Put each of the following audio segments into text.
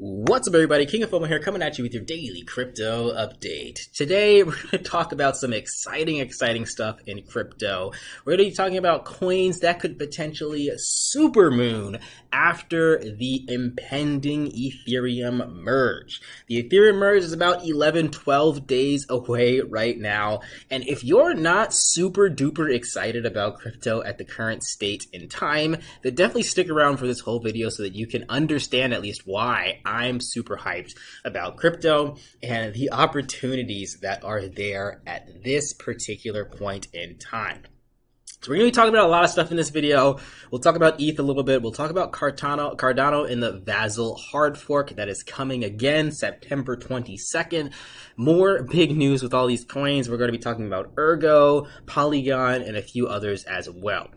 What's up, everybody? King of Fomo here, coming at you with your daily crypto update. Today, we're going to talk about some exciting stuff in crypto. We're going to be talking about coins that could potentially supermoon after the impending Ethereum merge. The Ethereum merge is about 11-12 days away right now. And if you're not super duper excited about crypto at the current state in time, then definitely stick around for this whole video so that you can understand at least why I'm super hyped about crypto and the opportunities that are there at this particular point in time. So we're going to be talking about a lot of stuff in this video. We'll talk about ETH a little bit. We'll talk about Cardano in the Vasil hard fork that is coming again September 22nd. More big news with all these coins. We're going to be talking about Ergo, Polygon, and a few others as well.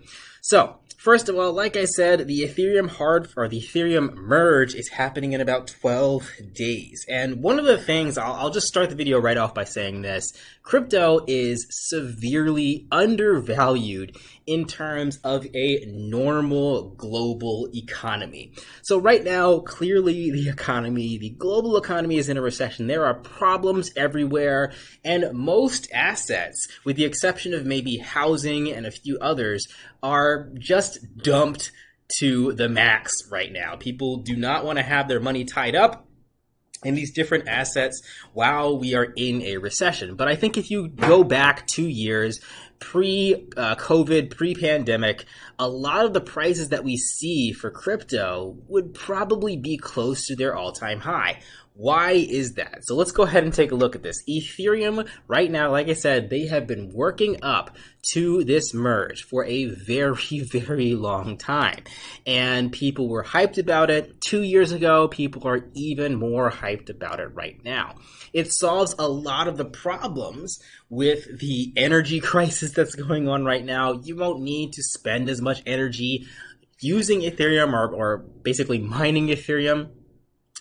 So, first of all, like I said, the Ethereum merge is happening in about 12 days. And one of the things, I'll just start the video right off by saying this. Crypto is severely undervalued in terms of a normal global economy. So right now, clearly the global economy is in a recession. There are problems everywhere, and most assets, with the exception of maybe housing and a few others, are just dumped to the max right now. People do not want to have their money tied up in these different assets while we are in a recession. But I think if you go back 2 years, pre-COVID, pre-pandemic, a lot of the prices that we see for crypto would probably be close to their all-time high. Why is that? So let's go ahead and take a look at this. Ethereum, right now, like I said, they have been working up to this merge for a very long time. And people were hyped about it 2 years ago. People are even more hyped about it right now. It solves a lot of the problems with the energy crisis that's going on right now. You won't need to spend as much energy using Ethereum or basically mining Ethereum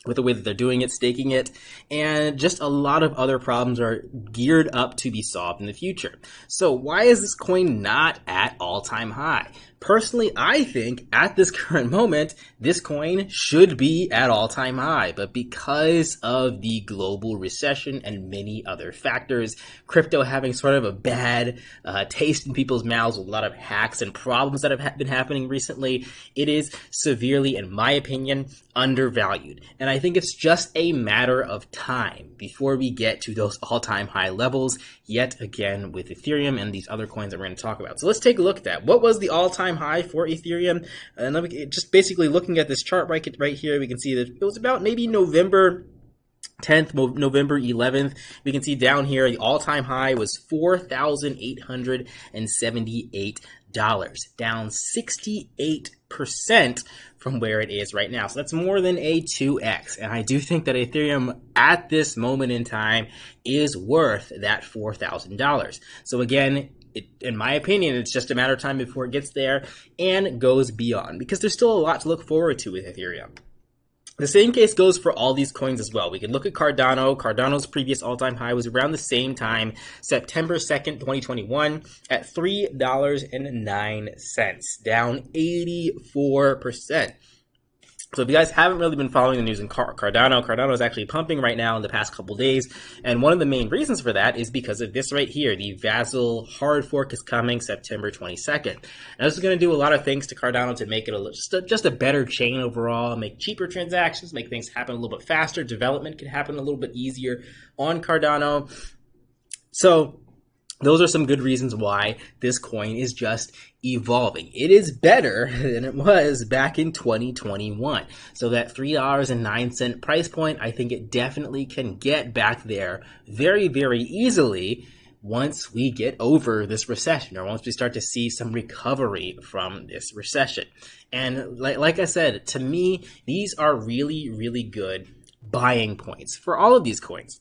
with the way that they're doing it, staking it, and just a lot of other problems are geared up to be solved in the future. So why is this coin not at all-time high? Personally, I think at this current moment, this coin should be at all-time high, but because of the global recession and many other factors, crypto having sort of a bad taste in people's mouths with a lot of hacks and problems that have been happening recently, it is severely, in my opinion, undervalued. And I think it's just a matter of time before we get to those all-time high levels, yet again with Ethereum and these other coins that we're going to talk about. So let's take a look at that. What was the all-time high for Ethereum? And just basically looking at this chart right here, we can see that it was about maybe November 10th, November 11th. We can see down here the all-time high was $4,878, down 68% from where it is right now. So that's more than a 2x. And I do think that Ethereum at this moment in time is worth that $4,000. So again, in my opinion, it's just a matter of time before it gets there and goes beyond, because there's still a lot to look forward to with Ethereum. The same case goes for all these coins as well. We can look at Cardano. Cardano's previous all-time high was around the same time, September 2nd, 2021, at $3.09, down 84%. So if you guys haven't really been following the news in Cardano is actually pumping right now in the past couple days. And one of the main reasons for that is because of this right here. The Vasil hard fork is coming September 22nd. Now this is going to do a lot of things to Cardano to make it just a better chain overall, make cheaper transactions, make things happen a little bit faster. Development can happen a little bit easier on Cardano. So those are some good reasons why this coin is just evolving. It is better than it was back in 2021. So that $3.09 price point, I think it definitely can get back there very easily once we get over this recession, or once we start to see some recovery from this recession. And like I said, to me, these are really good buying points for all of these coins.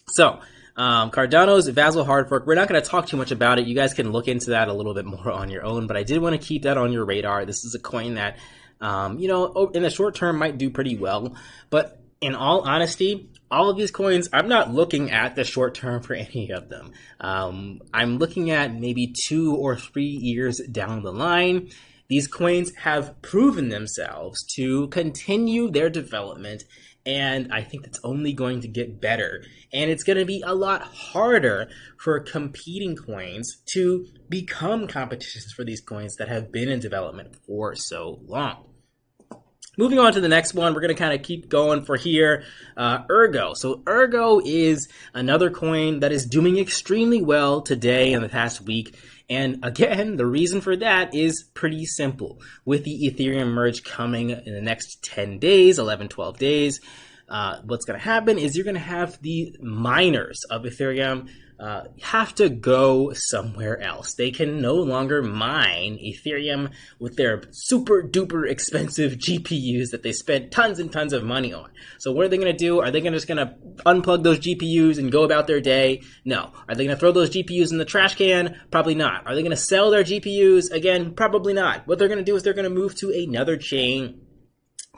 So Cardano's Vasil hard fork, we're not going to talk too much about it. You guys can look into that a little bit more on your own, but I did want to keep that on your radar. This is a coin that, in the short term might do pretty well, but in all honesty, all of these coins, I'm not looking at the short term for any of them. I'm looking at maybe 2 or 3 years down the line. these coins have proven themselves to continue their development, and I think that's only going to get better. And it's going to be a lot harder for competing coins to become competitions for these coins that have been in development for so long. Moving on to the next one, we're going to kind of keep going for here, Ergo. So Ergo is another coin that is doing extremely well today in the past week. And again, the reason for that is pretty simple. With the Ethereum merge coming in the next 10 days, 11, 12 days, what's going to happen is you're going to have the miners of Ethereum have to go somewhere else. They can no longer mine Ethereum with their super duper expensive GPUs that they spent tons and tons of money on. So what are they going to do? Are they just going to unplug those GPUs and go about their day? No. Are they going to throw those GPUs in the trash can? Probably not. Are they going to sell their GPUs? Again, probably not. What they're going to do is they're going to move to another chain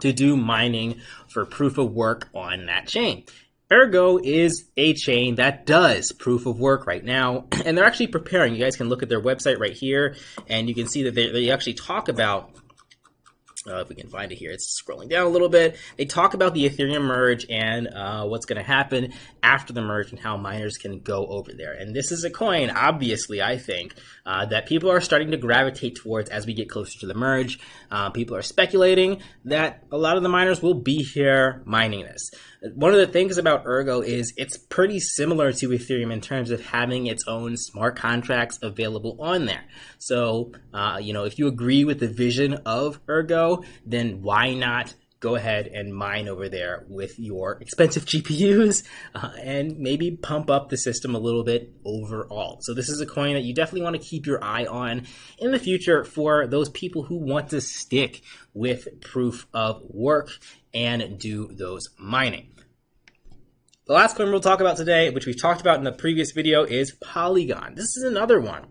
to do mining for proof of work on that chain. Ergo is a chain that does proof of work right now, and they're actually preparing. You guys can look at their website right here, and you can see that they actually talk about, if we can find it here, it's scrolling down a little bit. They talk about the Ethereum merge and what's going to happen after the merge and how miners can go over there. And this is a coin, obviously, I think, that people are starting to gravitate towards as we get closer to the merge. People are speculating that a lot of the miners will be here mining this. One of the things about Ergo is it's pretty similar to Ethereum in terms of having its own smart contracts available on there. So, if you agree with the vision of Ergo, then why not go ahead and mine over there with your expensive GPUs and maybe pump up the system a little bit overall. So this is a coin that you definitely want to keep your eye on in the future for those people who want to stick with proof of work and do those mining. The last coin we'll talk about today, which we've talked about in the previous video, is Polygon. This is another one.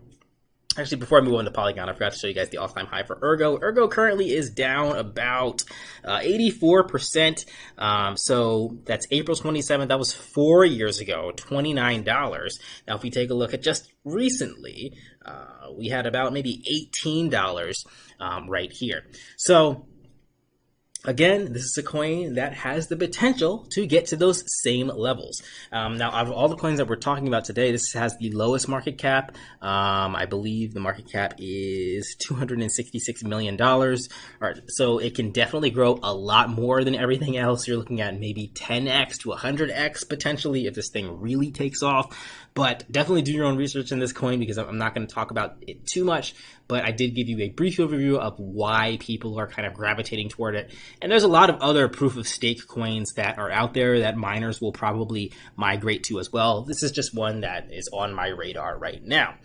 Actually, before I move on to Polygon, I forgot to show you guys the all-time high for Ergo. Ergo currently is down about 84%. So that's April 27th. That was 4 years ago, $29. Now, if we take a look at just recently, we had about maybe $18 right here. So again, this is a coin that has the potential to get to those same levels. Now, out of all the coins that we're talking about today, this has the lowest market cap. I believe the market cap is $266 million. All right, so it can definitely grow a lot more than everything else. You're looking at maybe 10x to 100x potentially if this thing really takes off. But definitely do your own research in this coin because I'm not going to talk about it too much. But I did give you a brief overview of why people are kind of gravitating toward it. And there's a lot of other proof of stake coins that are out there that miners will probably migrate to as well. This is just one that is on my radar right now.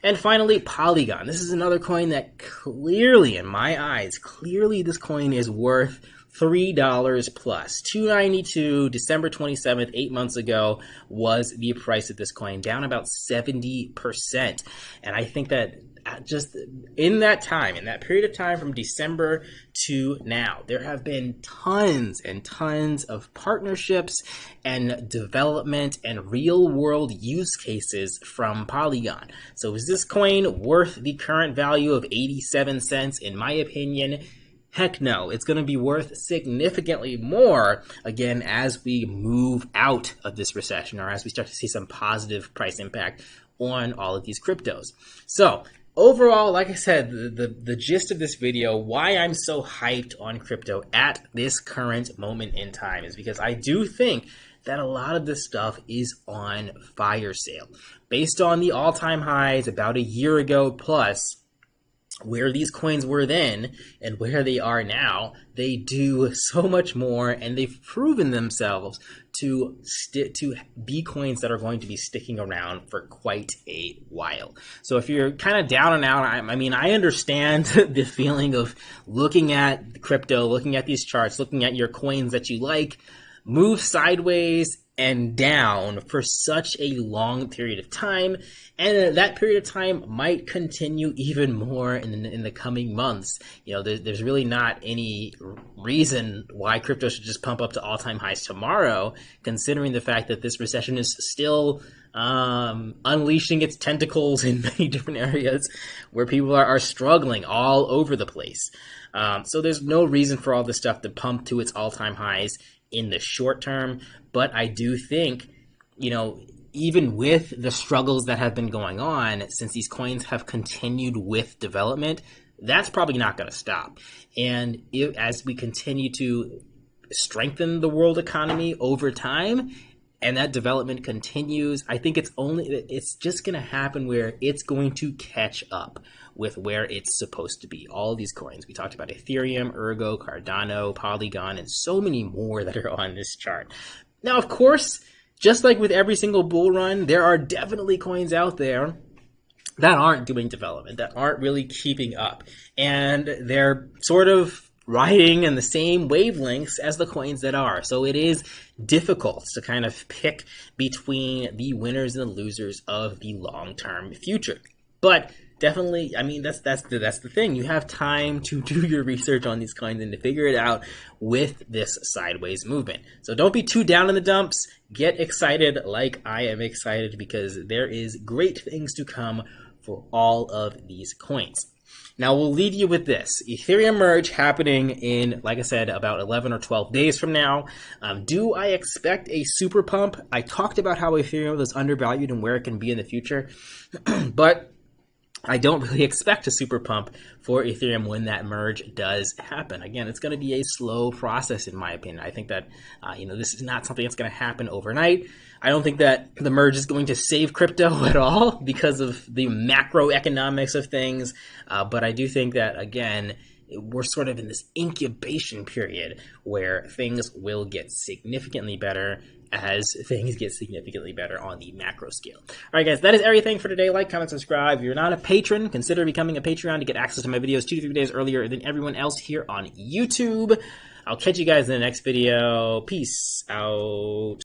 And finally, Polygon. This is another coin that clearly, in my eyes, this coin is worth $3 plus. $2.92, December 27th, 8 months ago, was the price of this coin, down about 70%. And I think that just in that time, in that period of time from December to now, there have been tons and tons of partnerships and development and real world use cases from Polygon. So is this coin worth the current value of 87 cents? In my opinion, heck no. It's going to be worth significantly more, again, as we move out of this recession or as we start to see some positive price impact on all of these cryptos. So overall, like I said, the gist of this video, why I'm so hyped on crypto at this current moment in time is because I do think that a lot of this stuff is on fire sale. Based on the all-time highs about a year ago plus, where these coins were then and where they are now, they do so much more, and they've proven themselves to be coins that are going to be sticking around for quite a while. So if you're kind of down and out, I mean, I understand the feeling of looking at crypto, looking at these charts, looking at your coins that you like, move sideways and down for such a long period of time, and that period of time might continue even more in the coming months. You know, there's really not any reason why crypto should just pump up to all-time highs tomorrow, considering the fact that this recession is still unleashing its tentacles in many different areas where people are struggling all over the place. So there's no reason for all this stuff to pump to its all-time highs in the short term. But I do think, even with the struggles that have been going on, since these coins have continued with development, that's probably not going to stop. And as we continue to strengthen the world economy over time, and that development continues, I think it's just going to happen where it's going to catch up with where it's supposed to be. All of these coins, we talked about Ethereum, Ergo, Cardano, Polygon, and so many more that are on this chart. Now, of course, just like with every single bull run, there are definitely coins out there that aren't doing development, that aren't really keeping up. And they're sort of riding in the same wavelengths as the coins that are. So it is difficult to kind of pick between the winners and the losers of the long-term future. But definitely, I mean, that's the thing. You have time to do your research on these coins and to figure it out with this sideways movement. So don't be too down in the dumps. Get excited like I am excited, because there is great things to come for all of these coins. Now, we'll leave you with this. Ethereum merge happening in, like I said, about 11 or 12 days from now. Do I expect a super pump? I talked about how Ethereum is undervalued and where it can be in the future, but I don't really expect a super pump for Ethereum when that merge does happen. Again, it's going to be a slow process, in my opinion. I think that, this is not something that's going to happen overnight. I don't think that the merge is going to save crypto at all because of the macroeconomics of things. But I do think that, again, we're sort of in this incubation period where things will get significantly better as things get significantly better on the macro scale. All right, guys, that is everything for today. Like, comment, subscribe. If you're not a patron, consider becoming a Patreon to get access to my videos 2 to 3 days earlier than everyone else here on YouTube. I'll catch you guys in the next video. Peace out.